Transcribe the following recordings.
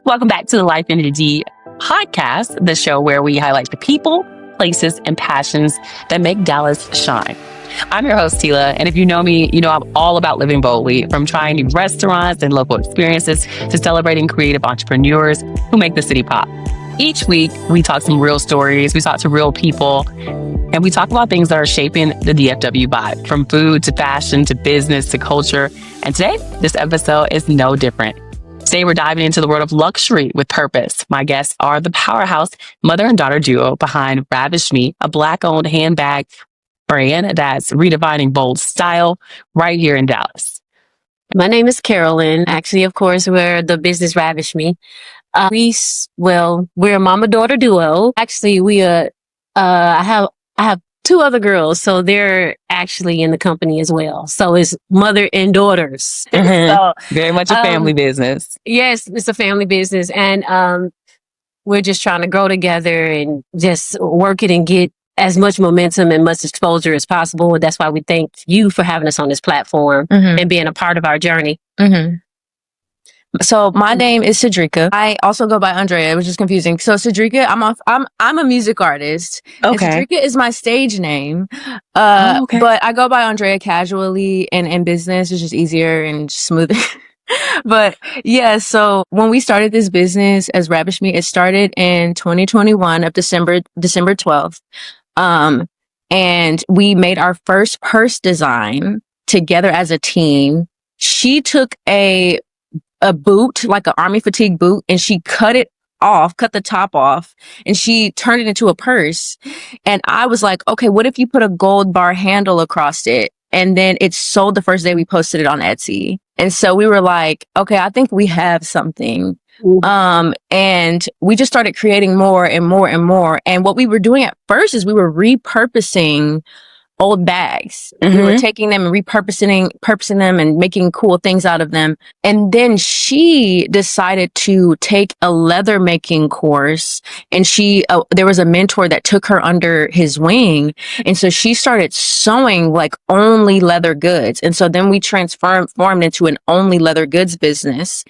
Welcome back to the Life in the D podcast, the show where we highlight the people, places, and passions that make Dallas shine. I'm your host, Tila, and if you know me, you know I'm all about living boldly, from trying new restaurants and local experiences to celebrating creative entrepreneurs who make the city pop. Each week, we talk some real stories, we talk to real people, and we talk about things that are shaping the DFW vibe, from food to fashion to business to culture. And today, this episode is no different. Today, we're diving into the world of luxury with purpose. My guests are the powerhouse mother and daughter duo behind Ravish Mi, a Black-owned handbag brand that's redefining bold style right here in Dallas. My name is Carolyn. Actually, of course, we're the business Ravish Mi. We're a mama-daughter duo. Actually, I have two other girls, so they're actually in the company as well. So it's mother and daughters. So, very much a family business. Yes, it's a family business, and we're just trying to grow together and just work it and get as much momentum and much exposure as possible. That's why we thank you for having us on this platform and being a part of our journey. So my name is Cedricka. I also go by Andrea, which is confusing. So Cedricka, I'm a music artist. Okay. And Cedricka is my stage name. Okay. But I go by Andrea casually, and in business it's just easier and smoother. But yeah, so when we started this business as Ravish Mi, it started in 2021 of December 12th. And we made our first purse design together as a team. She took a boot, like an army fatigue boot, and she cut the top off, and she turned it into a purse. And I was like, okay, what if you put a gold bar handle across it? And then it sold the first day we posted it on Etsy. And so we were like, okay, I think we have something. And we just started creating more and more and more. And what we were doing at first is we were repurposing old bags. We were taking them and repurposing them and making cool things out of them. And then she decided to take a leather making course, and there was a mentor that took her under his wing. And so she started sewing like only leather goods. And so then we formed into an only leather goods business.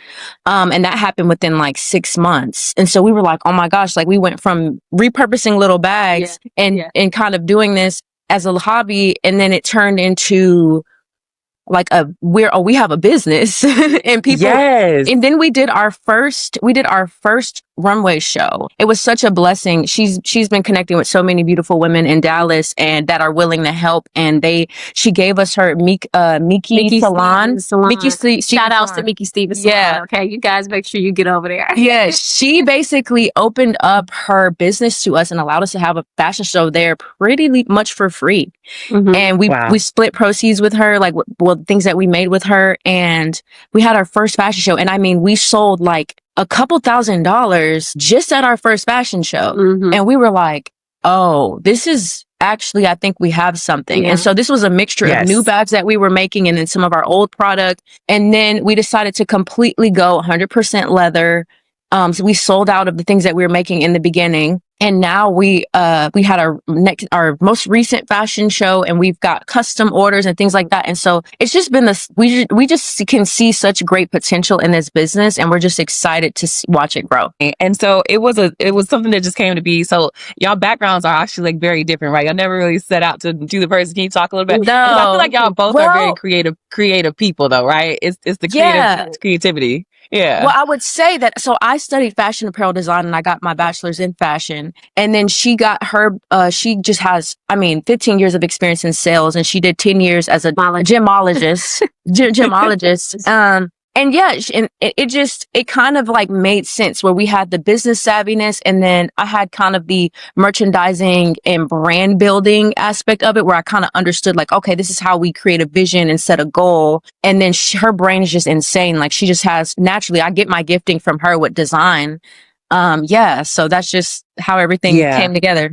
And that happened within like 6 months. And so we were like, oh my gosh, like we went from repurposing little bags and kind of doing this as a hobby, and then it turned into like we have a business and people. Yes. And then we did our first runway show. It was such a blessing. She's been connecting with so many beautiful women in Dallas and that are willing to help. And she gave us her Miki Salon. Shout outs to Miki Stevens. Yeah. Okay, you guys make sure you get over there. Yeah, she basically opened up her business to us and allowed us to have a fashion show there pretty much for free. And we split proceeds with her, like things that we made with her. And we had our first fashion show. And I mean, we sold like a couple $1,000s just at our first fashion show. And we were like, oh, this is actually, I think we have something. And so this was a mixture of new bags that we were making and then some of our old product. And then we decided to completely go 100% leather. So we sold out of the things that we were making in the beginning. And now we had our most recent fashion show, and we've got custom orders and things like that. And so it's just been we just can see such great potential in this business, and we're just excited to watch it grow. And so it was something that just came to be. So y'all backgrounds are actually like very different, right? Y'all never really set out to do the person. Can you talk a little bit? No. I feel like y'all both are very creative people though, right? It's the creativity. Yeah. Well, I would say that, so I studied fashion apparel design and I got my bachelor's in fashion. And then she got she just has, 15 years of experience in sales, and she did 10 years as a gemologist. And yeah, and it kind of like made sense where we had the business savviness, and then I had kind of the merchandising and brand building aspect of it, where I kind of understood like, okay, this is how we create a vision and set a goal. And then her brain is just insane. Like she just has, naturally, I get my gifting from her with design. So that's just how everything came together.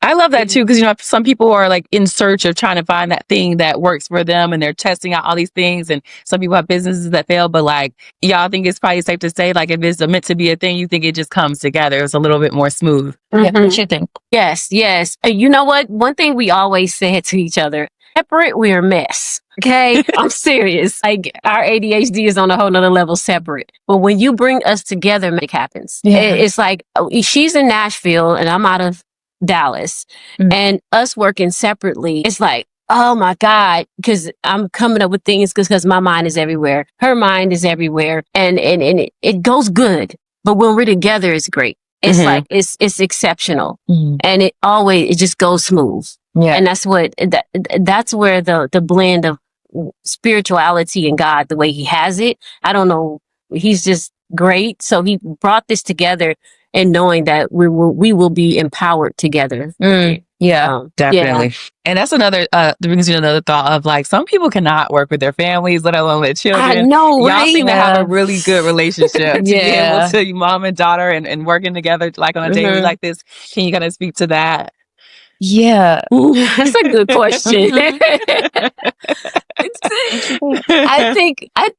I love that too, because some people are like in search of trying to find that thing that works for them, and they're testing out all these things. And some people have businesses that fail, but like y'all think it's probably safe to say, like if it's meant to be a thing, you think it just comes together. It's a little bit more smooth. Yeah, what you think? Yes. You know what? One thing we always said to each other, separate, we're a mess. Okay. I'm serious. Like our ADHD is on a whole nother level separate. But when you bring us together, magic happens. Yeah. It's like she's in Nashville and I'm out of Dallas. And us working separately, it's like, oh my God, because I'm coming up with things because my mind is everywhere. Her mind is everywhere. And it goes good. But when we're together, it's great. It's like, it's exceptional. And it just goes smooth. Yeah. And that's that's where the blend of spirituality and God, the way he has it, I don't know. He's just great. So he brought this together and knowing that we will be empowered together. Yeah, definitely. Yeah. And that's another, brings you another thought of like, some people cannot work with their families, let alone their children. I know, Y'all right? seem to have a really good relationship to be Yeah. able to, mom and daughter and working together like on a daily like this. Can you kind of speak to that? Yeah. That's a good question. I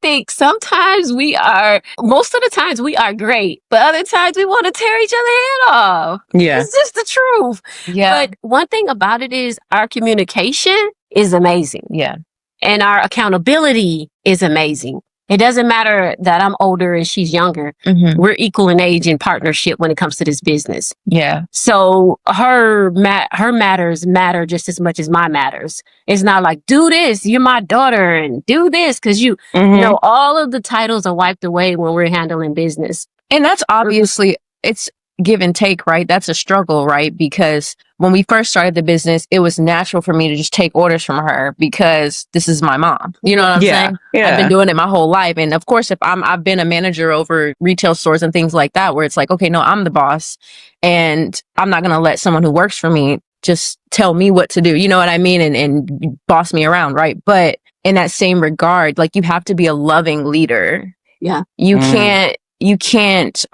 think sometimes most of the times we are great, but other times we want to tear each other head off. Yeah. It's just the truth. Yeah. But one thing about it is our communication is amazing. Yeah. And our accountability is amazing. It doesn't matter that I'm older and she's younger. We're equal in age and partnership when it comes to this business. Yeah. So her matters matter just as much as my matters. It's not like, do this, you're my daughter, and do this because you know, all of the titles are wiped away when we're handling business. And that's obviously, it's give and take, right? That's a struggle, right? Because when we first started the business, it was natural for me to just take orders from her because this is my mom. You know what I'm saying? Yeah. I've been doing it my whole life. And of course, if I've been a manager over retail stores and things like that, where it's like, okay, no, I'm the boss and I'm not going to let someone who works for me just tell me what to do. You know what I mean? And boss me around, right? But in that same regard, like you have to be a loving leader. Yeah. You can't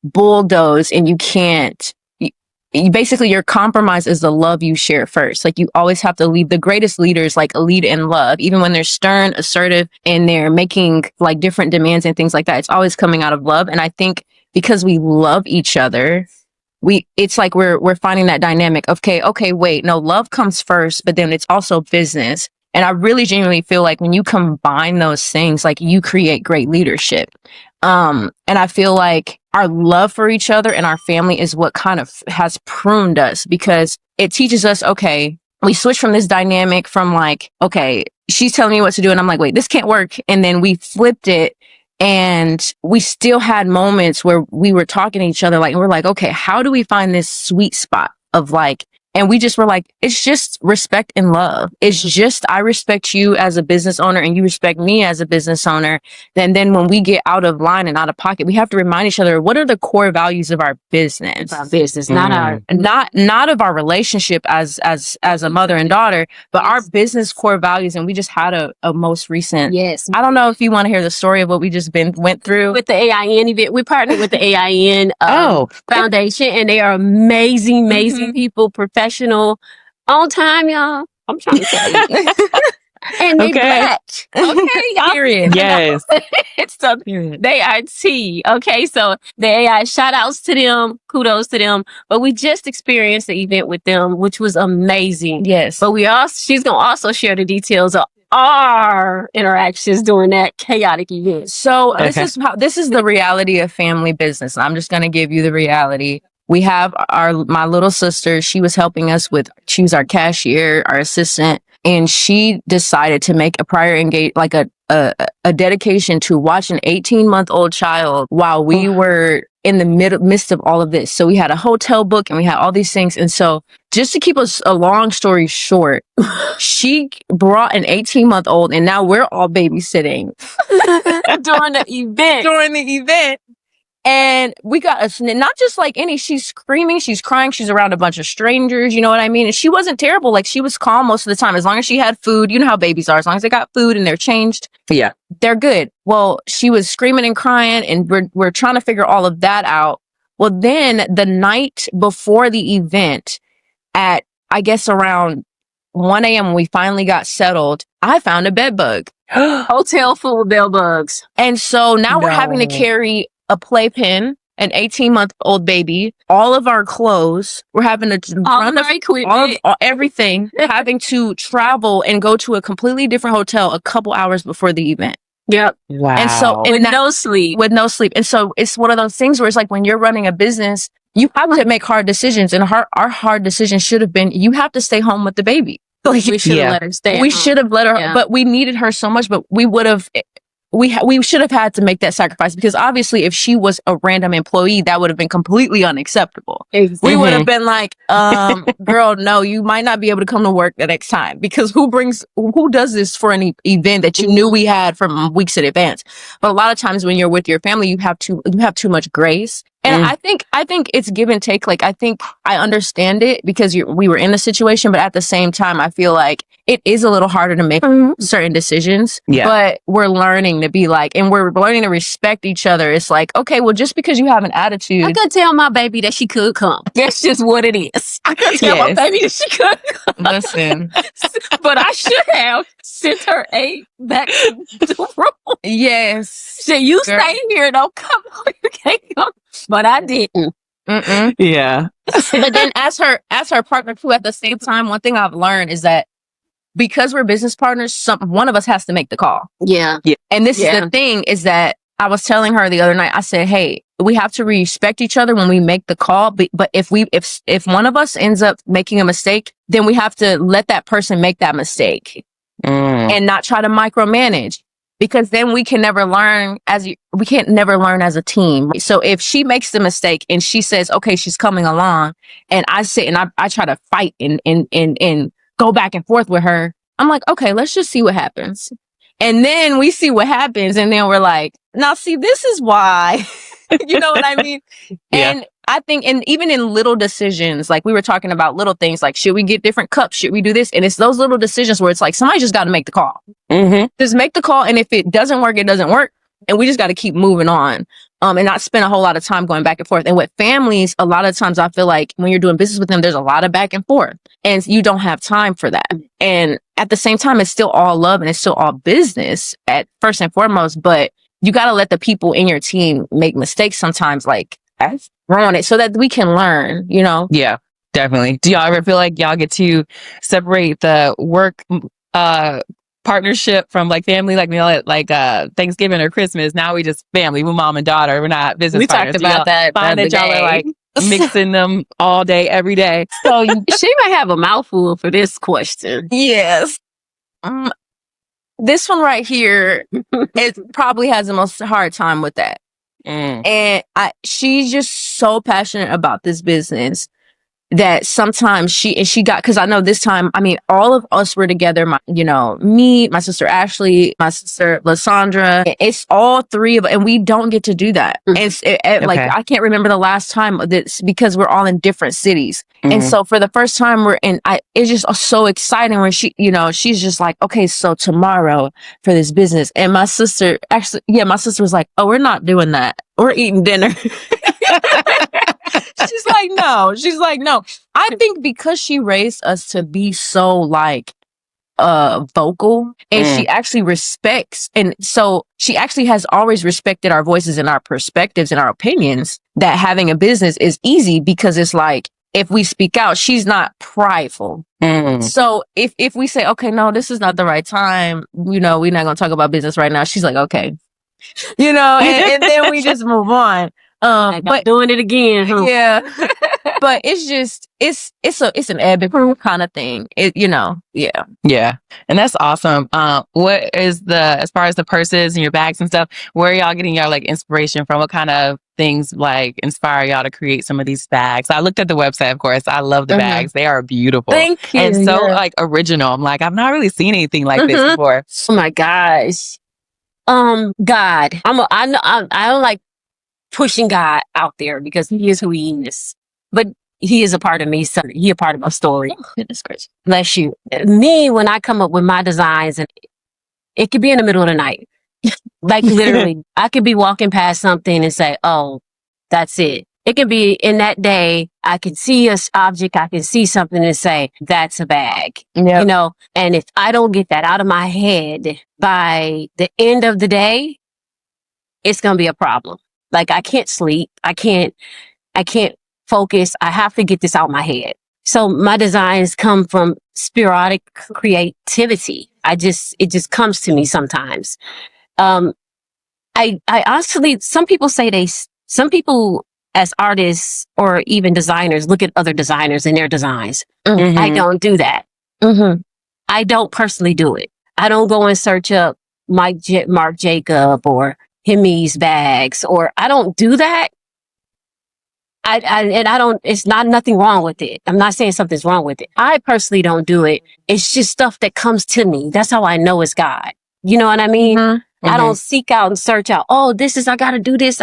bulldoze and you can't basically your compromise is the love you share first. Like you always have to lead. The greatest leaders like lead in love, even when they're stern, assertive, and they're making like different demands and things like that. It's always coming out of love. And I think because we love each other, it's like we're finding that dynamic of okay, wait, no, love comes first, but then it's also business. And I really genuinely feel like when you combine those things, like you create great leadership. And I feel like our love for each other and our family is what kind of has pruned us because it teaches us, okay, we switch from this dynamic from like, okay, she's telling me what to do. And I'm like, wait, this can't work. And then we flipped it and we still had moments where we were talking to each other, like, and we're like, okay, how do we find this sweet spot of like, and we just were like, it's just respect and love. It's just, I respect you as a business owner and you respect me as a business owner. Then when we get out of line and out of pocket, we have to remind each other, what are the core values of our business? Our business, not of our relationship as a mother and daughter, but our business core values. And we just had a most recent. Yes. I don't know if you want to hear the story of what we just went through. With the AIN event, we partnered with the AIN Foundation, and they are amazing people, professional, on time, y'all. I'm trying to tell you. And they black. Okay, y'all. Period. Yes. So they are T. Okay, so the AI, shout outs to them, kudos to them. But we just experienced the event with them, which was amazing. Yes. But she's gonna also share the details of our interactions during that chaotic event. So this is the reality of family business. I'm just gonna give you the reality. We have my little sister. She was helping us she was our cashier, our assistant, and she decided to make a prior like a dedication to watch an 18-month-old child while we were in the midst of all of this. So we had a hotel book and we had all these things. And so just to keep a long story short, she brought an 18-month-old and now we're all babysitting during the event. And we got not just like she's screaming, she's crying, she's around a bunch of strangers, you know what I mean? And she wasn't terrible. Like she was calm most of the time. As long as she had food, you know how babies are. As long as they got food and they're changed. Yeah. They're good. Well, she was screaming and crying and we're trying to figure all of that out. Well, then the night before the event at, I guess around 1 a.m. when we finally got settled, I found a bed bug. Hotel full of bed bugs. And so now we're having to carry a playpen an 18-month-old baby, all of our clothes, we're having to run our equipment, everything, having to travel and go to a completely different hotel a couple hours before the event. Yep. Wow. And so with no sleep. And so it's one of those things where it's like when you're running a business, you have to make hard decisions. And our hard decision should have been, you have to stay home with the baby. We should have let her stay. We should have let her, but we needed her so much, but we would have, we should have had to make that sacrifice, because obviously if she was a random employee, that would have been completely unacceptable. Exactly. We would have been like, girl, no, you might not be able to come to work the next time, because who does this for an event that you knew we had from weeks in advance? But a lot of times when you're with your family, you have too much grace. And I think it's give and take. Like, I think I understand it because we were in the situation, but at the same time, I feel like it is a little harder to make certain decisions. Yeah. But we're learning to be like, and we're learning to respect each other. It's like, okay, well, just because you have an attitude, I could tell my baby that she could come. That's just what it is. I could tell my baby that she could come. Listen, but I should have sent her back to the room. Yes. So you stay here, don't come. You can't come. But I didn't. Yeah. But then as her partner too, at the same time, one thing I've learned is that because we're business partners, one of us has to make the call. Yeah. And this is the thing, is that I was telling her the other night, I said, hey, we have to respect each other when we make the call. But if one of us ends up making a mistake, then we have to let that person make that mistake and not try to micromanage. Because then we can never learn as a team. So if she makes the mistake and she says, okay, she's coming along, and I sit and I try to fight and go back and forth with her, I'm like, okay, let's just see what happens. And then we see what happens, and then we're like, now see, this is why. You know what I mean? Yeah. And I think, and even in little decisions, like we were talking about little things, like, should we get different cups? Should we do this? And it's those little decisions where it's like, somebody just got to make the call. Just make the call. And if it doesn't work, it doesn't work. And we just got to keep moving on. And not spend a whole lot of time going back and forth. And with families, a lot of times I feel like when you're doing business with them, there's a lot of back and forth, and you don't have time for that. And at the same time, it's still all love and it's still all business at first and foremost, but you got to let the people in your team make mistakes sometimes, like on it, so that we can learn, you know? Yeah, definitely. Do y'all ever feel like y'all get to separate the work partnership from like family, like, you know, like Thanksgiving or Christmas? Now we just family, we're mom and daughter, we're not business partners. We talked about that. Find that y'all are like mixing them all day, every day. So she might have a mouthful for this question. Yes. This one right here, it probably has the most hard time with that. And she's just so passionate about this business that sometimes she got, because I know this time, I mean, all of us were together, me, my sister Ashley, my sister Lysandra, it's all three of us, and we don't get to do that. Like, I can't remember the last time that's, because we're all in different cities. And so for the first time it's just so exciting when she's just like, okay, so tomorrow for this business. And my sister was like, oh, we're not doing that. We're eating dinner. She's like, no. I think because she raised us to be so like vocal, and she actually respects, and so she actually has always respected our voices and our perspectives and our opinions, that having a business is easy, because it's like, if we speak out, she's not prideful. So if we say, okay, no, this is not the right time, we're not gonna talk about business right now, she's like, okay, and then we just move on. But doing it again. Huh? Yeah. But it's just, it's an ebb and flow kind of thing. Yeah. And that's awesome. What is as far as the purses and your bags and stuff, where are y'all getting y'all like inspiration from? What kind of things like inspire y'all to create some of these bags? I looked at the website, of course. I love the bags. They are beautiful. Thank you. And so like original. I'm like, I've not really seen anything like this before. Oh my gosh. God, I don't like pushing God out there, because he is who he is, but he is a part of me. So he a part of my story. Oh, goodness gracious. Bless you. Me, when I come up with my designs, and it could be in the middle of the night, like literally, I could be walking past something and say, oh, that's it. It could be in that day, I can see an object, I can see something and say, that's a bag. Yep. And if I don't get that out of my head by the end of the day, it's going to be a problem. Like I can't sleep. I can't focus. I have to get this out my head. So my designs come from sporadic creativity. It just comes to me sometimes. I honestly, some people as artists or even designers look at other designers and their designs. Mhm. I don't do that. I don't personally do it. I don't go and search up Marc Jacob or Hemi's bags, or I don't do that. It's not nothing wrong with it. I'm not saying something's wrong with it. I personally don't do it. It's just stuff that comes to me. That's how I know it's God. You know what I mean? I don't seek out and search out, I gotta do this.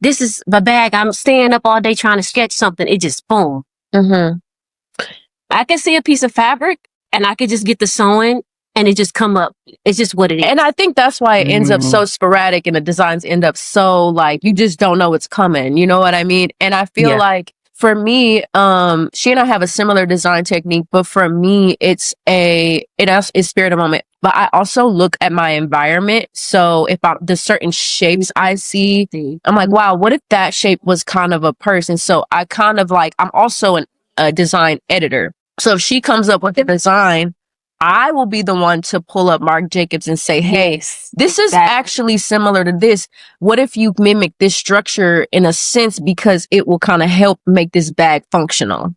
This is the bag. I'm staying up all day trying to sketch something. It just boom. I can see a piece of fabric and I could just get the sewing and it just come up. It's just what it is. And I think that's why it ends up so sporadic and the designs end up so like, you just don't know what's coming. You know what I mean? And I feel like for me, she and I have a similar design technique, but for me, it's spirit of moment. But I also look at my environment. So if the certain shapes I see, I'm like, wow, what if that shape was kind of a person? So I kind of like, I'm also a design editor. So if she comes up with a design, I will be the one to pull up Marc Jacobs and say, hey, this is actually similar to this. What if you mimic this structure in a sense, because it will kind of help make this bag functional.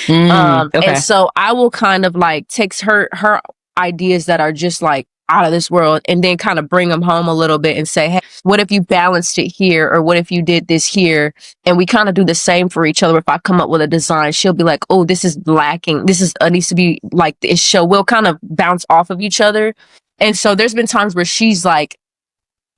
And so I will kind of like take her ideas that are just like out of this world and then kind of bring them home a little bit and say, hey, what if you balanced it here? Or what if you did this here? And we kind of do the same for each other. If I come up with a design, she'll be like, oh, this is lacking. This is needs to be like this. So we'll kind of bounce off of each other. And so there's been times where she's like,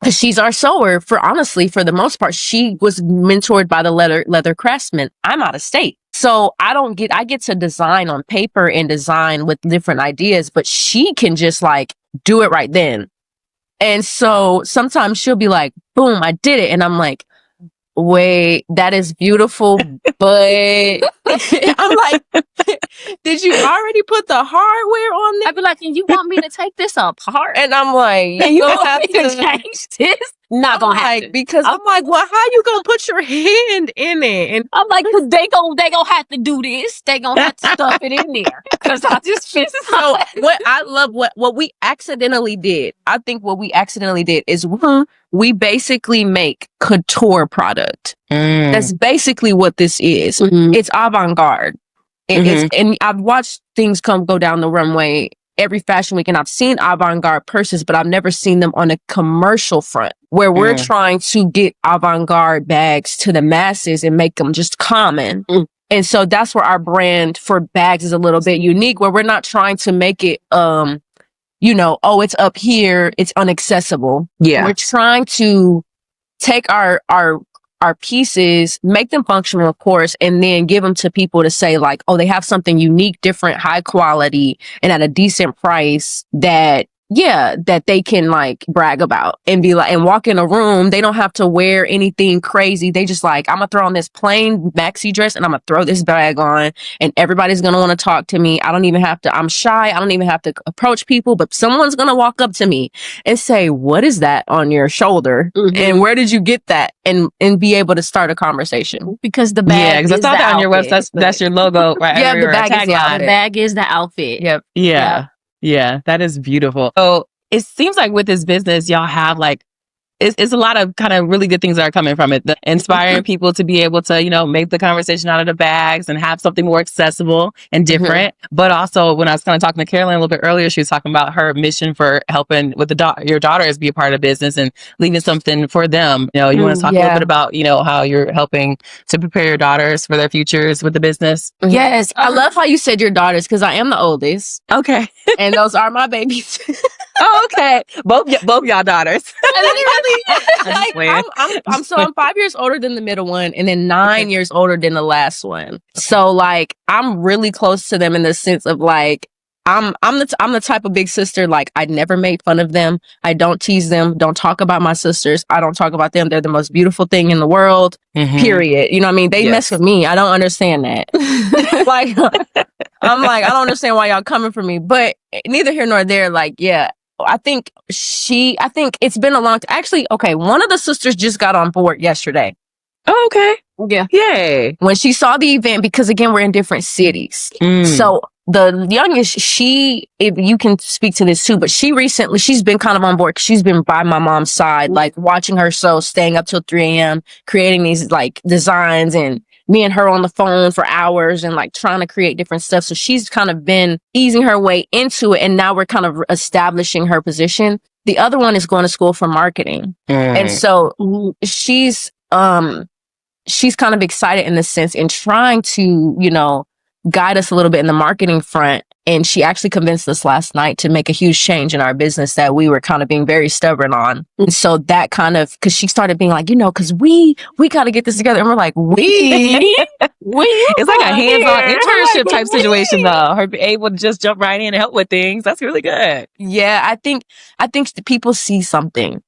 because she's our sewer for the most part, she was mentored by the leather craftsman. I'm out of state. So I get to design on paper and design with different ideas, but she can just like do it right then. And so sometimes she'll be like, boom, I did it. And I'm like, wait, that is beautiful, but I'm like, did you already put the hardware on there? I'd be like, and you want me to take this apart? And I'm like, you don't have to change this? Not gonna happen. Because I'm like, well, how you gonna put your hand in it? And I'm like, cause they gonna have to do this. They gonna have to stuff it in there. Cause I just feel so what I love, what we accidentally did. I think what we accidentally did is we basically make couture product. That's basically what this is. It's avant-garde. And I've watched things go down the runway every fashion week, and I've seen avant-garde purses, but I've never seen them on a commercial front where we're trying to get avant-garde bags to the masses and make them just common. And so that's where our brand for bags is a little bit unique, where we're not trying to make it, it's up here, it's inaccessible. Yeah. We're trying to take our pieces, make them functional, of course, and then give them to people to say like, oh, they have something unique, different, high quality, and at a decent price that they can like brag about and be like, and walk in a room. They don't have to wear anything crazy. They just like, I'm gonna throw on this plain maxi dress and I'm gonna throw this bag on and everybody's gonna want to talk to me. I'm shy. I don't even have to approach people, but someone's gonna walk up to me and say, what is that on your shoulder? And where did you get that? And be able to start a conversation. Because the bag because I saw that on your website. That's your logo, right? Yeah, the bag is the outfit. Yep. Yeah, that is beautiful. So it seems like with this business, y'all have like, it's a lot of kind of really good things that are coming from it. Inspiring people to be able to, make the conversation out of the bags and have something more accessible and different. But also when I was kind of talking to Carolyn a little bit earlier, she was talking about her mission for helping with your daughters be a part of business and leaving something for them. You want to talk a little bit about, how you're helping to prepare your daughters for their futures with the business? Yes. I love how you said your daughters, because I am the oldest. Okay. And those are my babies. Oh, okay. Both y'all daughters. I'm 5 years older than the middle one, and then 9 years older than the last one. So like, I'm really close to them in the sense of like, I'm the type of big sister, like I never made fun of them. I don't tease them. Don't talk about my sisters. I don't talk about them. They're the most beautiful thing in the world, period. You know what I mean? They mess with me. I don't understand that. Like, I'm like, I don't understand why y'all coming for me, but neither here nor there. Like, yeah, I think it's been a long time. Actually, okay, one of the sisters just got on board yesterday. Oh, okay. Yeah. Yay. When she saw the event, because again, we're in different cities. So the youngest, if you can speak to this too, but she's been kind of on board. She's been by my mom's side, like watching her sew, staying up till 3 a.m., creating these like designs, and me and her on the phone for hours and like trying to create different stuff. So she's kind of been easing her way into it. And now we're kind of establishing her position. The other one is going to school for marketing. And so she's kind of excited in this sense and trying to, guide us a little bit in the marketing front. And she actually convinced us last night to make a huge change in our business that we were kind of being very stubborn on. And so that kind of, because she started being like, because we got to get this together. And we're like, we? It's like a hands-on internship type situation though. Her be able to just jump right in and help with things. That's really good. Yeah, I think people see something.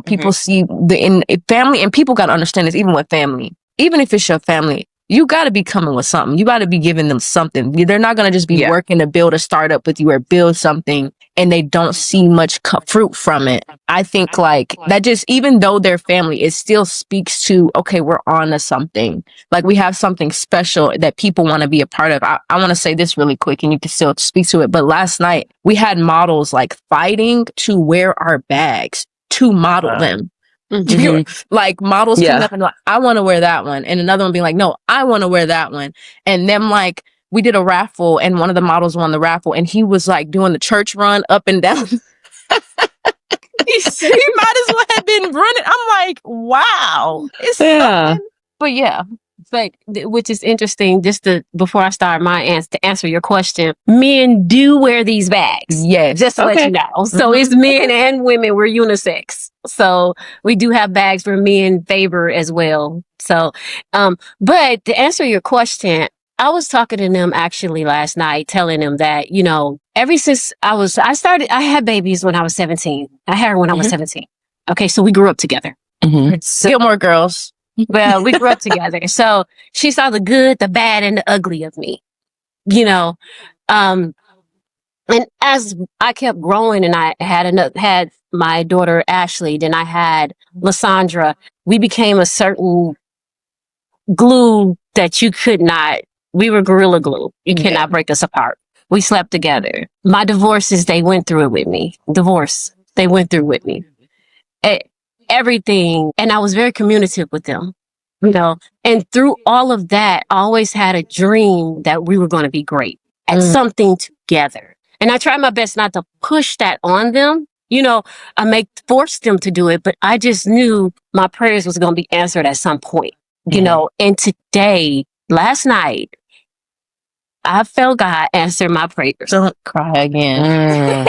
People see in family, and people got to understand this, even with family. Even if it's your family, you got to be coming with something. You got to be giving them something. They're not going to just be working to build a startup with you or build something and they don't see much fruit from it. I think like that, just even though they're family, it still speaks to, okay, we're on to something. Like we have something special that people want to be a part of. I want to say this really quick and you can still speak to it. But last night we had models like fighting to wear our bags to model them. Like models coming up and like, I want to wear that one, and another one being like, no, I want to wear that one. And then like we did a raffle and one of the models won the raffle and he was like doing the church run up and down. He might as well have been running. I'm like, wow, it's something. But yeah. But which is interesting, before I start my answer, to answer your question, men do wear these bags. Yes. Just to let you know. So it's men and women, we're unisex. So we do have bags for men favor as well. So, but to answer your question, I was talking to them actually last night, telling them that, ever since I had babies when I was 17. I had her when I was 17. Okay. So we grew up together. Gilmore Girls. Well, we grew up together. So she saw the good, the bad, and the ugly of me, and as I kept growing and I had my daughter, Ashley, then I had Lysandra, we became a certain glue that we were gorilla glue. You cannot break us apart. We slept together. My divorces, they went through it with me. They went through with me. Everything. And I was very communicative with them, and through all of that, I always had a dream that we were going to be great at something together. And I tried my best not to push that on them. I force them to do it, but I just knew my prayers was going to be answered at some point, and today, last night, I felt God answer my prayers. Don't cry again.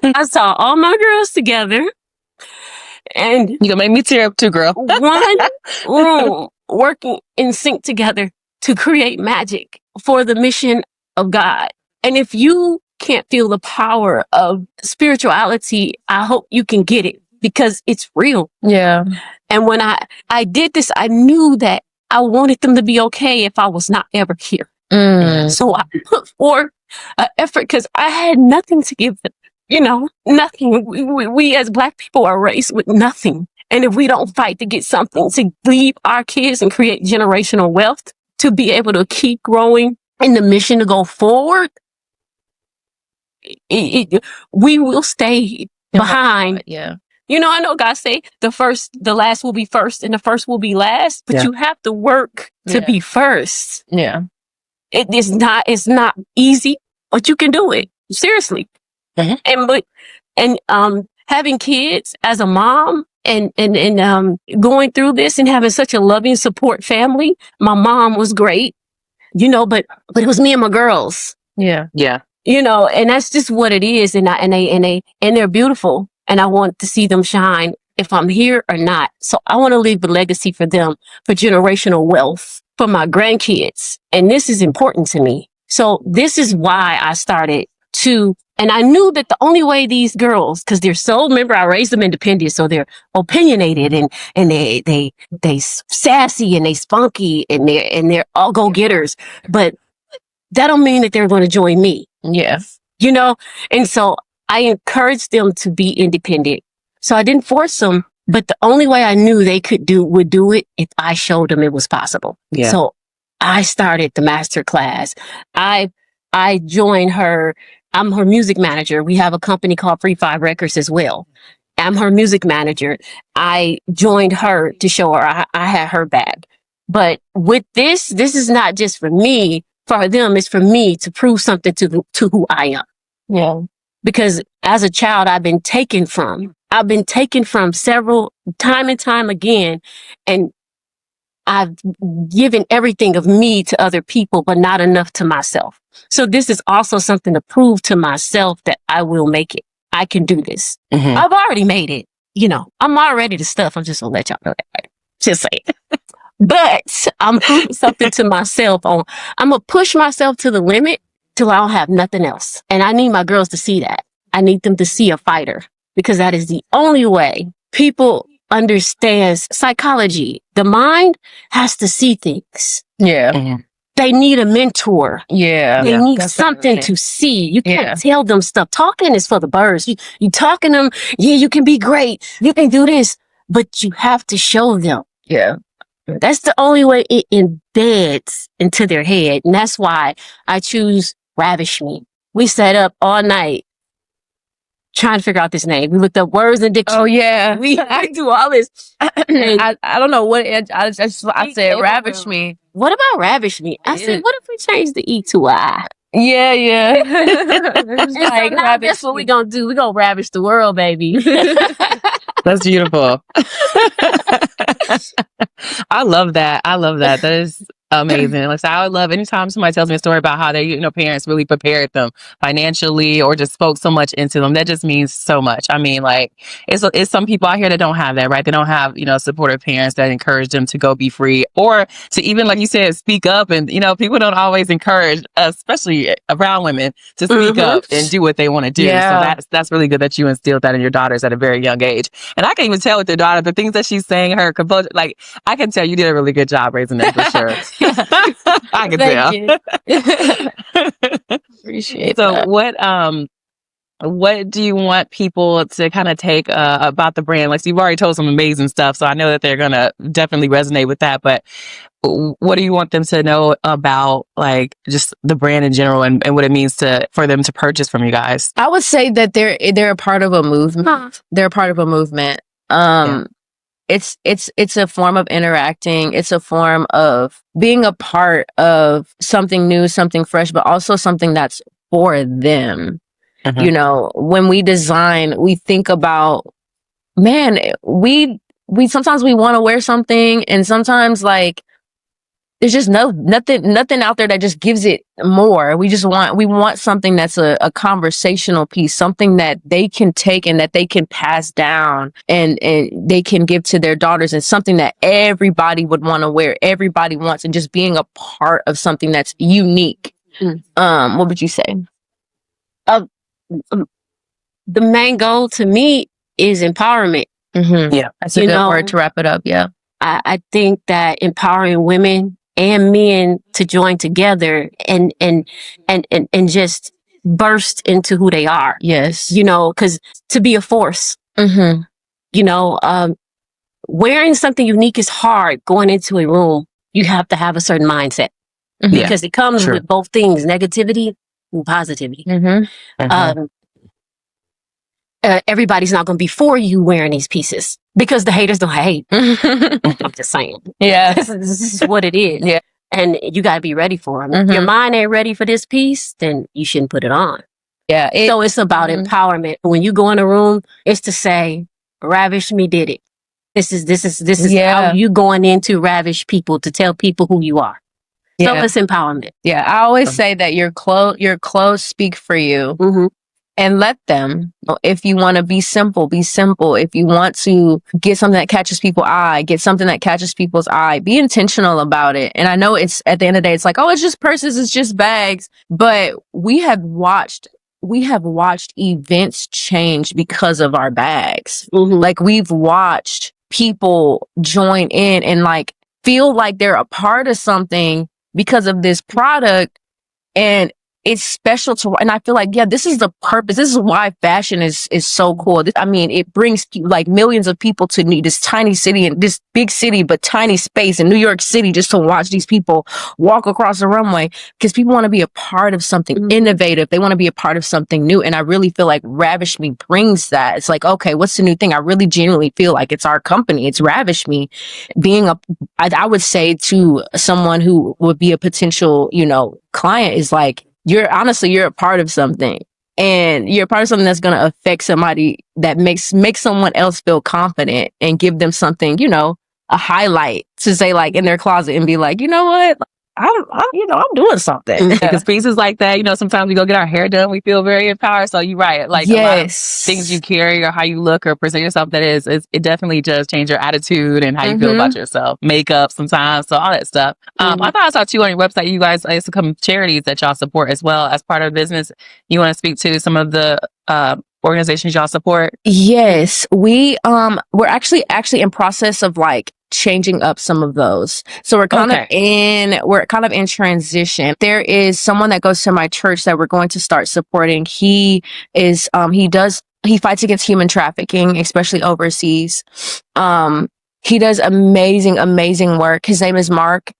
I saw all my girls together. And you gonna make me tear up too, girl. One room working in sync together to create magic for the mission of God. And if you can't feel the power of spirituality, I hope you can get it because it's real. Yeah. And when I did this, I knew that I wanted them to be okay if I was not ever here. So I put forth an effort because I had nothing to give them. Nothing. We as Black people are raised with nothing. And if we don't fight to get something to leave our kids and create generational wealth to be able to keep growing and the mission to go forward, we will stay behind. Yeah. I know God say the last will be first and the first will be last, but you have to work to be first. Yeah. It's not easy, but you can do it. Seriously. And having kids as a mom and going through this and having such a loving support family. My mom was great, but it was me and my girls. Yeah. Yeah. And that's just what it is. And they're beautiful. And I want to see them shine if I'm here or not. So I want to leave a legacy for them, for generational wealth, for my grandkids. And this is important to me. So this is why I started and I knew that the only way these girls, because remember I raised them independent, so they're opinionated and they sassy and they spunky and they're all go-getters, but that don't mean that they're going to join me. Yeah. And so I encouraged them to be independent. So I didn't force them, but the only way I knew they would do it if I showed them it was possible. Yeah. So I started the master class. I joined her. I'm her music manager. We have a company called Free 5 Records as well. I'm her music manager. I joined her to show her I had her back. But with this is not just for me, for them, it's for me to prove something to who I am. Yeah. Because as a child, I've been taken from several time and time again. And I've given everything of me to other people, but not enough to myself. So this is also something to prove to myself that I will make it. I can do this. Mhm. I've already made it. You know, I'm already the stuff. I'm just gonna let y'all know that. Right? Just say it. But I'm proving something to myself I'm gonna push myself to the limit till I don't have nothing else. And I need my girls to see that. I need them to see a fighter, because that is the only way people understands psychology. The mind has to see things. Yeah. Mhm. They need a mentor. Yeah. They need definitely. something to see. You can't Yeah. tell them stuff. Talking is for the birds. You talking them, yeah, you can be great. You can do this, but you have to show them. Yeah. That's the only way it embeds into their head. And that's why I choose Ravish Mi. We sat up all night trying to figure out this name. We looked up words and dictionary. Oh yeah. We do all this. And I don't know what I said Ravish Mi. what about Ravish Mi? I said, what if we change the E to a I? Yeah, yeah. It's like, nah, that's what we're going to do. We're going to ravish the world, baby. That's beautiful. I love that. I love that. That is amazing. Like, so I would love anytime somebody tells me a story about how they, parents really prepared them financially or just spoke so much into them. That just means so much. I mean, like, it's some people out here that don't have that, right? They don't have, supportive parents that encourage them to go be free or to even, like you said, speak up. And, people don't always encourage, especially around women, to speak up and do what they want to do. Yeah. So that's really good that you instilled that in your daughters at a very young age. And I can even tell with your daughter, the things that she's saying, her composure, like, I can tell you did a really good job raising them for sure. I can tell. Appreciate so that. what do you want people to kind of take about the brand? Like, so you've already told some amazing stuff, so I know that they're gonna definitely resonate with that. But what do you want them to know about, like, just the brand in general and what it means for them to purchase from you guys? I would say that they're a part of a movement. They're a part of a movement. It's a form of interacting. It's a form of being a part of something new, something fresh, but also something that's for them. When we design, we think about, man, we sometimes we want to wear something, and sometimes like there's just nothing out there that just gives it more. We want something that's a conversational piece, something that they can take and that they can pass down and they can give to their daughters, and something that everybody would want to wear, everybody wants, and just being a part of something that's unique. What would you say? The main goal to me is empowerment. Yeah, that's a good word to wrap it up. Yeah, I think that empowering women and men to join together and just burst into who they are. Yes, because to be a force. Wearing something unique is hard. Going into a room, you have to have a certain mindset because it comes with both things, negativity and positivity. Everybody's not going to be for you wearing these pieces because the haters don't hate. I'm just saying. Yeah. This is what it is. Yeah. And you got to be ready for them. If your mind ain't ready for this piece, then you shouldn't put it on. Yeah. So it's about empowerment. When you go in a room, it's to say, Ravish Mi did it. This is how you going in to ravish people, to tell people who you are. So it's empowerment. Yeah. I always say that your clothes speak for you. And let them. If you want to be simple, be simple. If you want to get something that catches people's eye, get something that catches people's eye. Be intentional about it. And I know it's at the end of the day, it's like, oh, it's just purses, it's just bags. But we have watched events change because of our bags. Like, we've watched people join in and like feel like they're a part of something because of this product. And it's special to, and I feel like, yeah, this is the purpose. This is why fashion is so cool. I mean, it brings like millions of people to this tiny city and this big city, but tiny space in New York City just to watch these people walk across the runway, because people want to be a part of something innovative. They want to be a part of something new. And I really feel like Ravish Mi brings that. It's like, okay, what's the new thing? I really genuinely feel like it's our company. It's Ravish Mi being I would say to someone who would be a potential, client, is like, you're a part of something, and you're a part of something that's going to affect somebody, that makes someone else feel confident and give them something, a highlight to say like in their closet and be like, you know what? I'm doing something. Because pieces like that, sometimes we go get our hair done, we feel very empowered. So you're right. Like a lot of things you carry or how you look or present yourself, it definitely does change your attitude and how you feel about yourself. Makeup sometimes, so all that stuff. I thought I saw too on your website, you guys used to come charities that y'all support as well as part of business. You want to speak to some of the organizations y'all support? Yes, we're actually in process of like changing up some of those. So we're kind of in transition. There is someone that goes to my church that we're going to start supporting. He fights against human trafficking, especially overseas. He does amazing work. His name is Mark.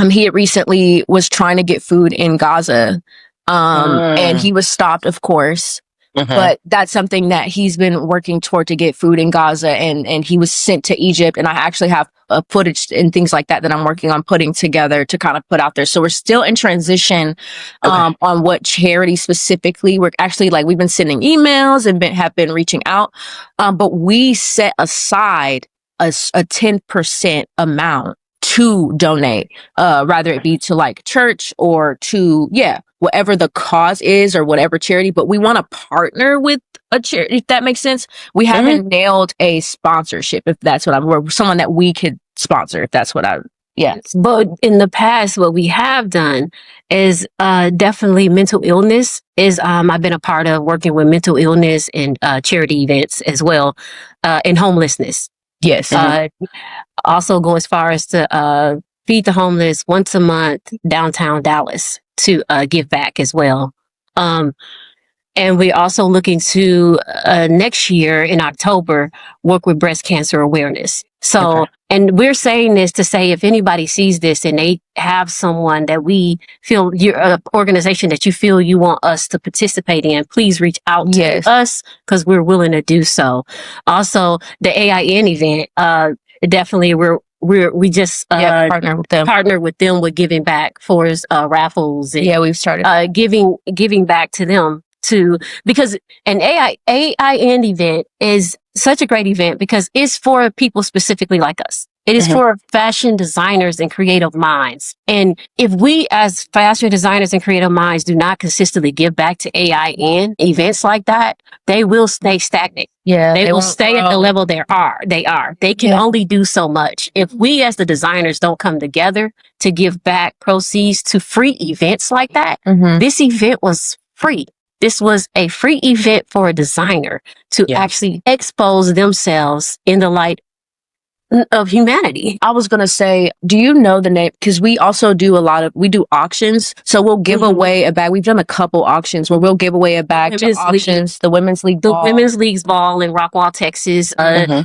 He recently was trying to get food in Gaza. And he was stopped, of course. But that's something that he's been working toward, to get food in Gaza, and he was sent to Egypt. And I actually have footage and things like that I'm working on putting together to kind of put out there. So we're still in transition on what charity specifically. We're actually we've been sending emails and have been reaching out, but we set aside a 10% amount to donate, rather it be to like church or to whatever the cause is or whatever charity. But we want to partner with a charity, if that makes sense. We haven't nailed a sponsorship, if that's what we're someone that we could sponsor, if that's what But in the past, what we have done is definitely mental illness. I've been a part of working with mental illness and charity events as well, and homelessness. Yes. Also go as far as to feed the homeless once a month downtown Dallas to give back as well. And we're also looking to next year in October work with breast cancer awareness. So, and we're saying this to say, if anybody sees this and they have someone that we feel, you're an organization that you feel you want us to participate in, please reach out to us, because we're willing to do so. Also, the AIN event, definitely we just partner with them with giving back for raffles. And, we've started giving back to them too, because an AIN event is such a great event because it's for people specifically like us. It is for fashion designers and creative minds. And if we as fashion designers and creative minds do not consistently give back to AIN events like that, they will stay stagnant. Yeah. They will stay at the level they are. They can only do so much. If we as the designers don't come together to give back proceeds to free events like that, this event was free. This was a free event for a designer to actually expose themselves in the light of humanity. I was going to say, do you know the name? Because we also do we do auctions. So we'll give away a bag. We've done a couple auctions where we'll give away a bag to auctions. The Women's League Ball. The Women's League's Ball in Rockwall, Texas.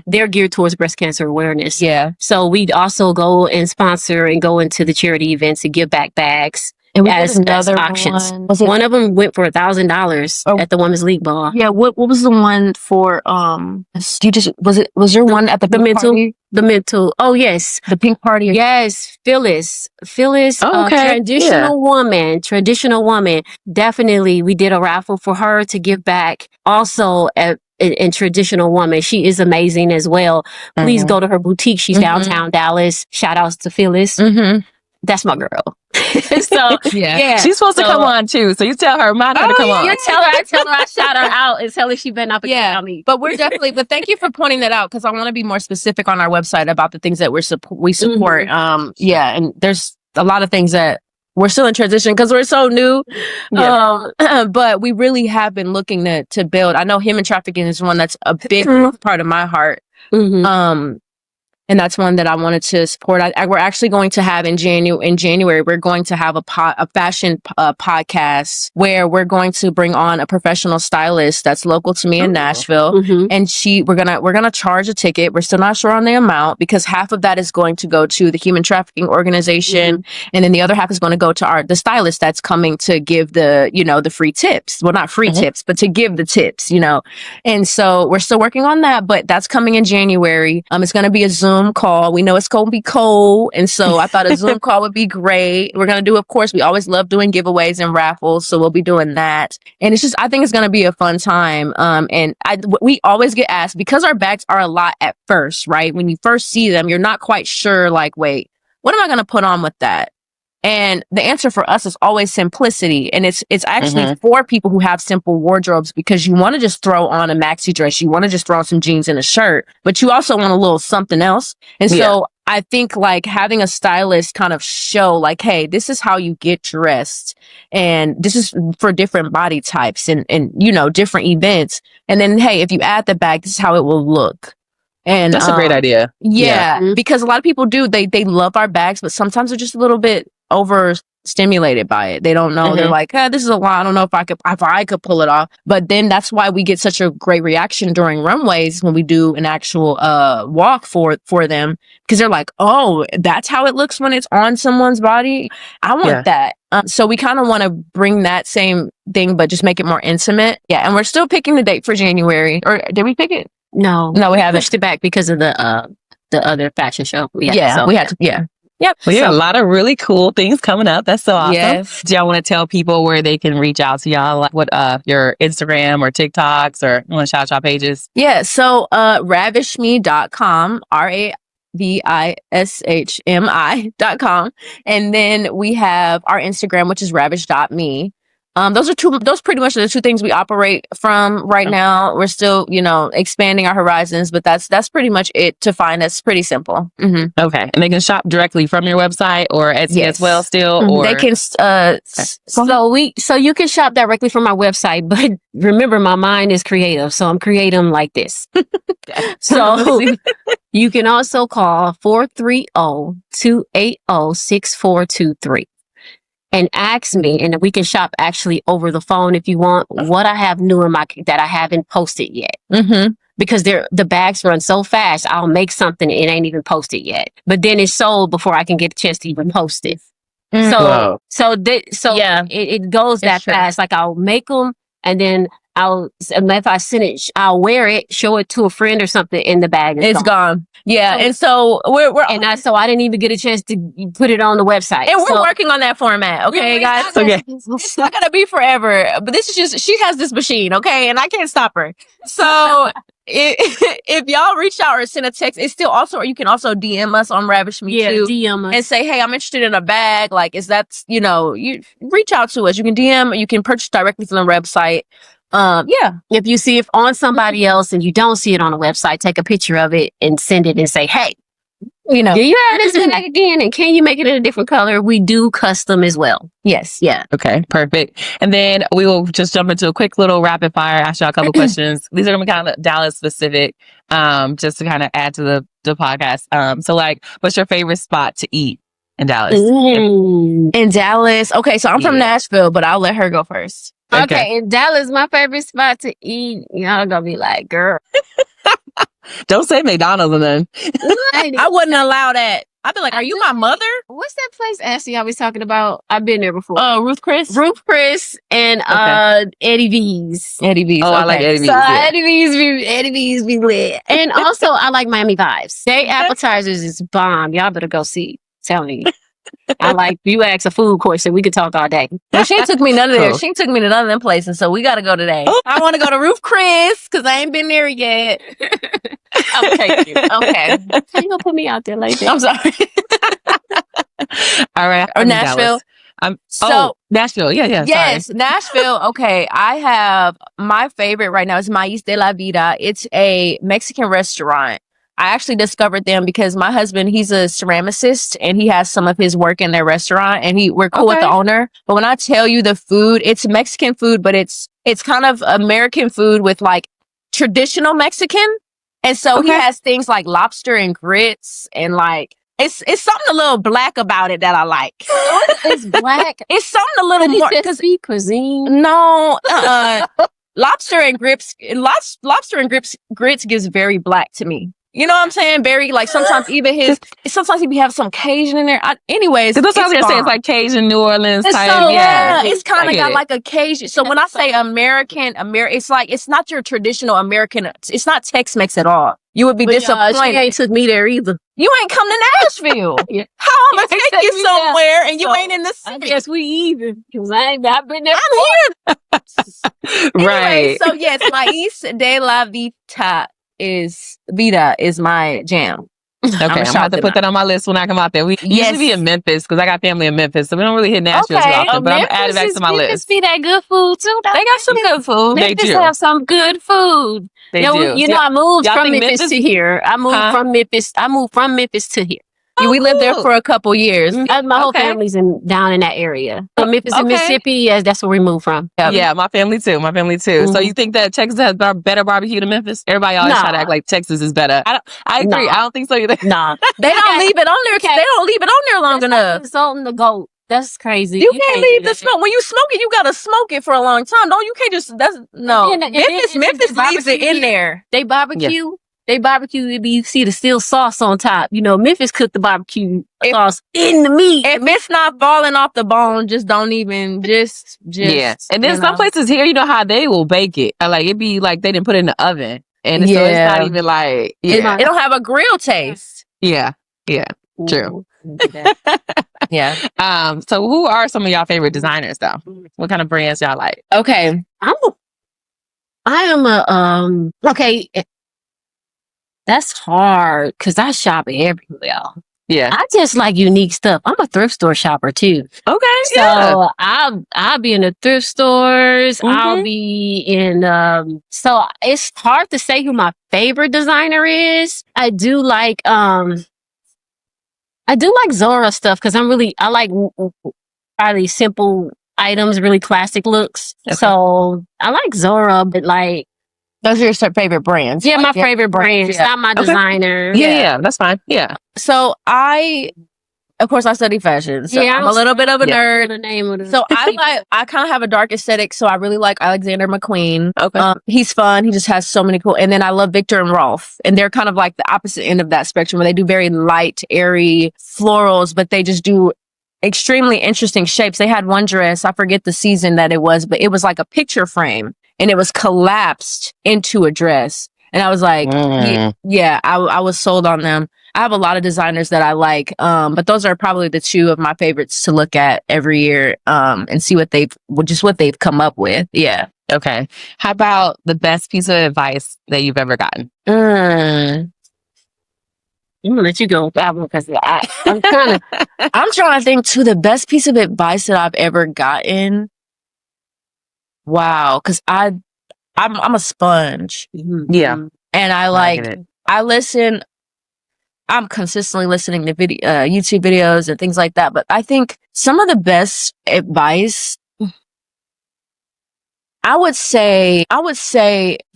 They're geared towards breast cancer awareness. Yeah. So we'd also go and sponsor and go into the charity events and give back bags. And as auctions. One of them went for $1,000 at the Women's League Ball. Yeah, what was the one for? Was there one at the mental? The mental. Oh yes, the pink party. Yes, Phyllis. Traditional woman. Definitely, we did a raffle for her to give back. Also, in traditional woman, she is amazing as well. Please go to her boutique. She's downtown Dallas. Shout outs to Phyllis. That's my girl. So she's supposed to come on too. So you tell her, remind her to come on. You tell her, I shout her out and tell her she better not forget about me. But we're definitely. But thank you for pointing that out, because I want to be more specific on our website about the things that we support. And there's a lot of things that we're still in transition because we're so new. But we really have been looking to build. I know human trafficking is one that's a big part of my heart. And that's one that I wanted to support. We're actually going to have in January, we're going to have a fashion podcast where we're going to bring on a professional stylist that's local to me in Nashville. Mm-hmm. And we're gonna charge a ticket. We're still not sure on the amount because half of that is going to go to the human trafficking organization, and then the other half is going to go to the stylist that's coming to give the free tips. Well, not free tips, but to give the tips, And so we're still working on that, but that's coming in January. It's going to be a Zoom call. We know it's going to be cold, and so I thought a Zoom call would be great. We're going to do, of course, we always love doing giveaways and raffles, so we'll be doing that. And I think it's going to be a fun time. We always get asked, because our bags are a lot at first, right? When you first see them, you're not quite sure, like, wait, what am I going to put on with that? And the answer for us is always simplicity. And it's actually for people who have simple wardrobes, because you want to just throw on a maxi dress. You want to just throw on some jeans and a shirt, but you also want a little something else. And so I think like having a stylist kind of show like, hey, this is how you get dressed. And this is for different body types and different events. And then, hey, if you add the bag, this is how it will look. And that's a great idea. Yeah, because a lot of people they love our bags, but sometimes they're just a little bit overstimulated by it. They don't know. They're like, this is a lot. I don't know if I could pull it off. But then that's why we get such a great reaction during runways when we do an actual walk for them, because they're like, oh, that's how it looks when it's on someone's body. I want that. So we kind of want to bring that same thing, but just make it more intimate. Yeah, and we're still picking the date for January. Or did we pick it? No, we haven't. Pushed it back because of the other fashion show. We had to. Yeah. Yep. Well, a lot of really cool things coming up. That's so awesome. Yes. Do y'all want to tell people where they can reach out to y'all? Like what your Instagram or TikToks, or you want to shout out y'all pages? Yeah. So ravishmi.com, RAVISHMI.com. And then we have our Instagram, which is ravish.me. Those pretty much are the two things we operate from right now. We're still, expanding our horizons, but that's pretty much it to find us. Pretty simple. Mm-hmm. Okay. And they can shop directly from your website or Etsy as well still? Or they can, so you can shop directly from my website, but remember my mind is creative. So I'm creating like this. So you can also call 430-280-6423. And ask me, and we can shop actually over the phone if you want, what I have new that I haven't posted yet. Mm-hmm. Because the bags run so fast, I'll make something and it ain't even posted yet. But then it's sold before I can get a chance to even post it. So it goes that fast. Like I'll make them and then if I send it, I'll wear it, show it to a friend or something, in the bag. It's gone. Yeah. And so so I didn't even get a chance to put it on the website. And we're working on that format. Okay, guys. Okay. It's not going to be forever, but this is just, she has this machine. Okay. And I can't stop her. So if y'all reach out or send a text, it's still also, or you can also DM us on Ravish Mi too. DM us. And say, hey, I'm interested in a bag. Like, is that, you reach out to us. You can DM, you can purchase directly from the website. If you see it on somebody else and you don't see it on a website, take a picture of it and send it and say, hey, do you have this bag again? And can you make it in a different color? We do custom as well. Yes. Yeah. Okay, perfect. And then we will just jump into a quick little rapid fire, ask y'all a couple questions. These are going to be kind of Dallas specific, just to kind of add to the podcast. So like, what's your favorite spot to eat in Dallas? In Dallas. Okay, so I'm from Nashville, but I'll let her go first. Okay, in Dallas, my favorite spot to eat, y'all gonna be like, girl. Don't say McDonald's and then. I wouldn't allow that. I'd be like, are you my mother? What's that place Ashley always talking about? I've been there before. Ruth Chris and Eddie V's. Eddie V's. Oh, okay. I like Eddie V's. So Eddie V's be lit. And also I like Miami Vibes. They appetizers is bomb. Y'all better go see. Tell me. I like, you ask a food question, we could talk all day. Well, she took me none of there. She took me to none of them places, so we got to go today. I want to go to Ruth Chris because I ain't been there yet. Okay. How you gonna put me out there like that? I'm sorry. All right. Or Nashville. Nashville. Yeah. Yes, sorry. Nashville. Okay. I have my favorite right now is Maíz de la Vida. It's a Mexican restaurant. I actually discovered them because my husband, he's a ceramicist and he has some of his work in their restaurant and we're cool with the owner. But when I tell you the food, it's Mexican food, but it's kind of American food with like traditional Mexican. And so he has things like lobster and grits, and like it's something a little black about it that I like. It's black. It's something a little more because be cuisine. No, lobster and grits grits gives very black to me. You know what I'm saying? Very like sometimes even sometimes he have some Cajun in there. Anyways, that's what I was gonna say. It's like Cajun, New Orleans type. So, yeah, it's kind of got like a Cajun. So when I say American, it's like it's not your traditional American. It's not Tex-Mex at all. You would be disappointed. She ain't took me there either. You ain't come to Nashville. Yeah. How I'm gonna take you somewhere and you ain't in the city? I guess we even because I've been there. I'm here. Right. Anyway, so yes, Maíz de la Vida is my jam. Okay, I'm gonna have to put that on my list when I come out there. We used to be in Memphis because I got family in Memphis, so we don't really hit Nashville too often. But I'm gonna add it back to my Memphis list. be that good food too. They got some good food. Memphis They do have some good food. They do. You know, I moved from Memphis Memphis to here. I moved from Memphis. I moved from Memphis to here. Yeah, we lived there for a couple years. My whole family's down in that area. So Memphis and Mississippi, yes, that's where we moved from. Yeah, my family too. So you think that Texas has better barbecue than Memphis? Everybody always try to act like Texas is better. I agree. Nah. I don't think so either. Nah. They don't leave it on there. They don't leave it on there long enough. Salting the goat. That's crazy. You can't leave the smoke. When you smoke it, you gotta smoke it for a long time. You can't just Memphis leaves it in there. They barbecue. Yeah. They barbecue, you see the still sauce on top. You know, Memphis cooked the barbecue sauce in the meat. If it's not falling off the bone, just don't even, just. Yeah. And then some places here, you know how they will bake it. Like, it'd be like they didn't put it in the oven. And so it's not even like, it don't have a grill taste. Yeah. Yeah. True. Yeah. So who are some of y'all favorite designers though? What kind of brands y'all like? Okay. Okay. That's hard because I shop everywhere. Yeah. I just like unique stuff. I'm a thrift store shopper too. Okay. So I'll be in the thrift stores. I'll be in so it's hard to say who my favorite designer is. I do like Zora stuff because I like probably simple items, really classic looks. Okay. So I like Zora, but like those are your favorite brands. Yeah, my favorite brands. Yeah. Not my designer. Yeah, that's fine. Yeah. So of course, I study fashion. So I'm a little bit of a nerd. So I kind of have a dark aesthetic. So I really like Alexander McQueen. Okay. He's fun. He just has so many cool. And then I love Victor and Rolf. And they're kind of like the opposite end of that spectrum where they do very light, airy florals, but they just do extremely interesting shapes. They had one dress. I forget the season that it was, but it was like a picture frame. And it was collapsed into a dress. And I was like, I was sold on them. I have a lot of designers that I like, but those are probably the two of my favorites to look at every year and see what they've come up with. Yeah. Okay. How about the best piece of advice that you've ever gotten? I'm gonna let you go with that one because I'm trying to think to the best piece of advice that I've ever gotten. Wow, because I'm a sponge. Yeah, and I listen. I'm consistently listening to YouTube videos and things like that. But I think some of the best advice, I would say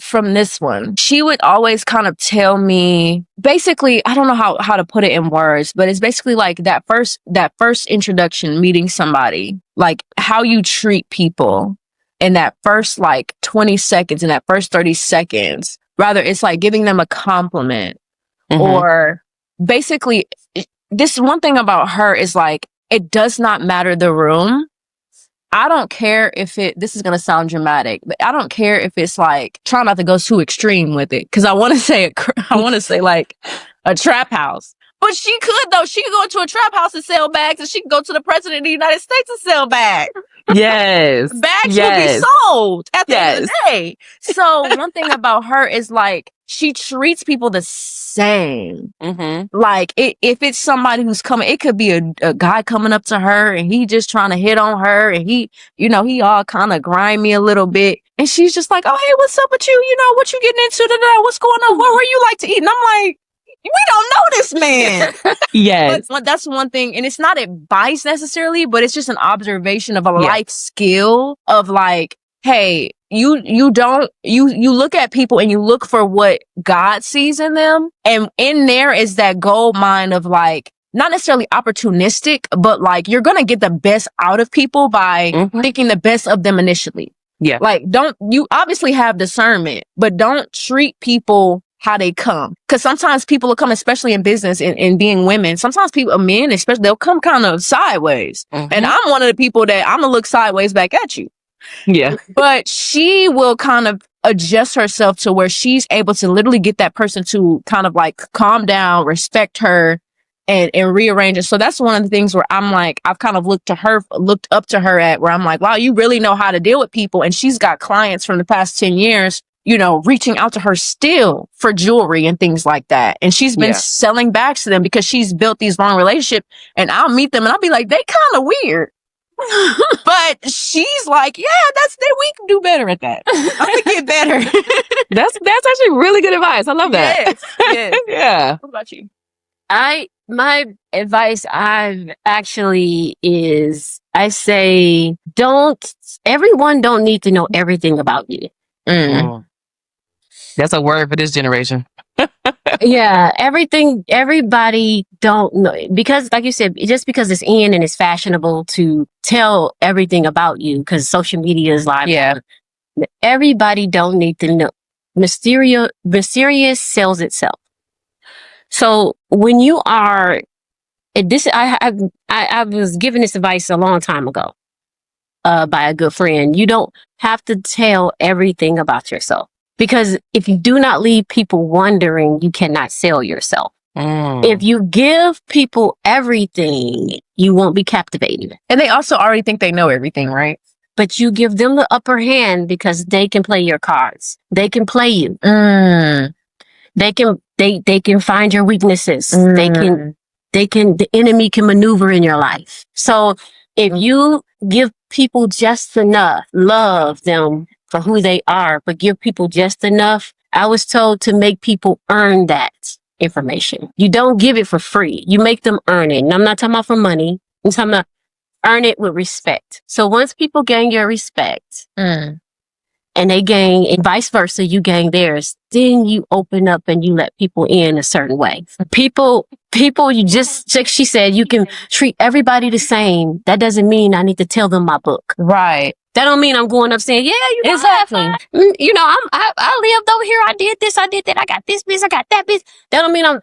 from this one, she would always kind of tell me, basically, I don't know how to put it in words, but it's basically like that first introduction, meeting somebody, like how you treat people. In that first like 20 seconds, in that first 30 seconds, rather it's like giving them a compliment or basically this one thing about her is like, it does not matter the room. I don't care if this is going to sound dramatic, but I don't care if it's like, try not to go too extreme with it. Cause I want to say like a trap house. But she could though. She could go into a trap house and sell bags, and she could go to the president of the United States and sell bags. Yes. Bags will be sold at the end of the day. So one thing about her is like, she treats people the same. Like if it's somebody who's coming, it could be a guy coming up to her and he just trying to hit on her and he all kind of grimy a little bit. And she's just like, oh, hey, what's up with you? You know, what you getting into today? What's going on? Where you like to eat? And I'm like, we don't know this man. Yes. But that's one thing. And it's not advice necessarily, but it's just an observation of a life skill of like, hey, you look at people and you look for what God sees in them. And in there is that gold mine of like, not necessarily opportunistic, but like you're going to get the best out of people by thinking the best of them initially. Yeah. Like you obviously have discernment, but don't treat people how they come. Cause sometimes people will come, especially in business and being women. Sometimes men especially, they'll come kind of sideways. And I'm one of the people that I'm gonna look sideways back at you. Yeah. But she will kind of adjust herself to where she's able to literally get that person to kind of like calm down, respect her, and rearrange it. So that's one of the things where I'm like, I've kind of looked up to her at where I'm like, wow, you really know how to deal with people. And she's got clients from the past 10 years, you know, reaching out to her still for jewelry and things like that. And she's been selling bags to them because she's built these long relationships. And I'll meet them and I'll be like, they kind of weird. But she's like, yeah, we can do better at that. I'm gonna get better. That's actually really good advice. I love that. Yes. Yeah. What about you? My advice is I say everyone don't need to know everything about you. That's a word for this generation. Yeah, everybody don't know, because like you said, just because it's in and it's fashionable to tell everything about you because social media is live. Yeah. Everybody don't need to know. Mysterious sells itself. So when you are this, I was given this advice a long time ago by a good friend. You don't have to tell everything about yourself, because if you do not leave people wondering, you cannot sell yourself. If you give people everything, you won't be captivated. And they also already think they know everything, right? But you give them the upper hand because they can play your cards. They can play you. They can find your weaknesses. The enemy can maneuver in your life. So if you give people just enough, love them for who they are, but give people just enough, I was told to make people earn that information. You don't give it for free. You make them earn it. And I'm not talking about for money. I'm talking about earn it with respect. So once people gain your respect, and they gain, and vice versa, you gain theirs, then you open up and you let people in a certain way. People, you just, like she said, you can treat everybody the same. That doesn't mean I need to tell them my book. Right. That don't mean I'm going up saying, yeah, you know, exactly. You know, I lived over here. I did this. I did that. I got this business. I got that business. That don't mean I'm.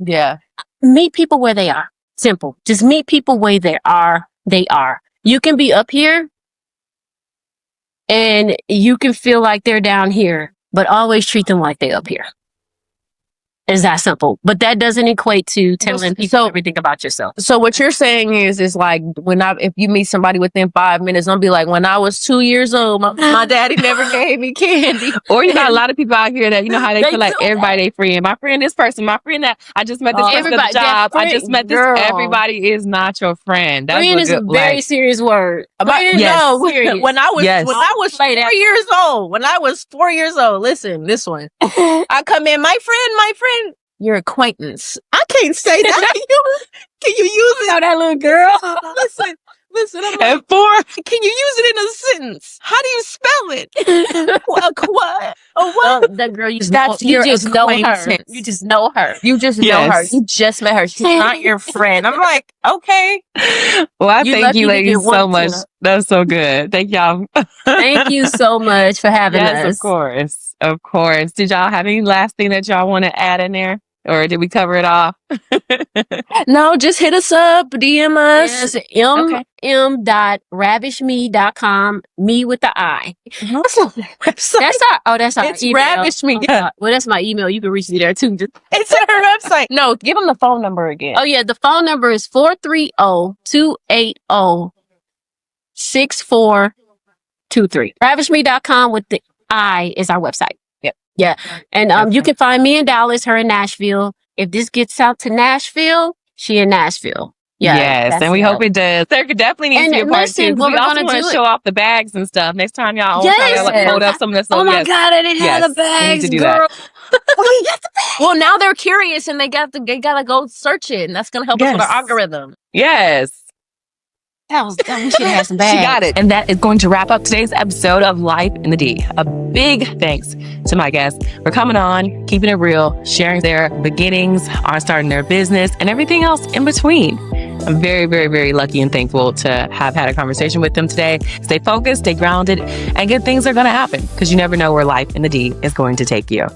Yeah. Meet people where they are. Simple. Just meet people where they are. They are. You can be up here and you can feel like they're down here, but always treat them like they're up here. It's that simple. But that doesn't equate to telling people everything about yourself. So what you're saying is like if you meet somebody within 5 minutes, don't be like, when I was 2 years old, my daddy never gave me candy. Or you got a lot of people out here that, you know, how they feel like everybody their friend. My friend this person, my friend that I just met this person at the job. I just met this. Everybody is not your friend. That's friend is a very serious word. Serious. When I was 4 years old, listen, this one. I come in, my friend, your acquaintance. I can't say that. Can you use it? You know that little girl? Listen. I'm like, can you use it in a sentence? How do you spell it? What? That girl, you just know her. You just know her. You just know her. You just met her. She's not your friend. I'm like, okay. Well, I thank you ladies so much. That's so good. Thank y'all. Thank you so much for having us. Yes, of course. Of course. Did y'all have any last thing that y'all want to add in there? Or did we cover it all? No, just hit us up, DM us. Yes, m.ravishme.com, me with the I. That's not the website. That's our it's email. Ravish Mi. Well, that's my email. You can reach me there too. It's our website. No, give them the phone number again. Oh yeah, the phone number is 430-280-6423. Ravishme.com with the I is our website. Yeah. And you can find me in Dallas, her in Nashville. If this gets out to Nashville, she in Nashville. Yeah. Yes, and we hope it does. There could definitely need to be a part two. We also want to show off the bags and stuff. Next time y'all hold up some of this stuff. Oh my God, I didn't have the bags, girl. Well, now they're curious and they gotta go search it, and that's gonna help us with our algorithm. Yes. We should have some bags. She got it. And that is going to wrap up today's episode of Life in the D. A big thanks to my guests for coming on, keeping it real, sharing their beginnings on starting their business and everything else in between. I'm very, very, very lucky and thankful to have had a conversation with them today. Stay focused, stay grounded, and good things are going to happen because you never know where Life in the D is going to take you.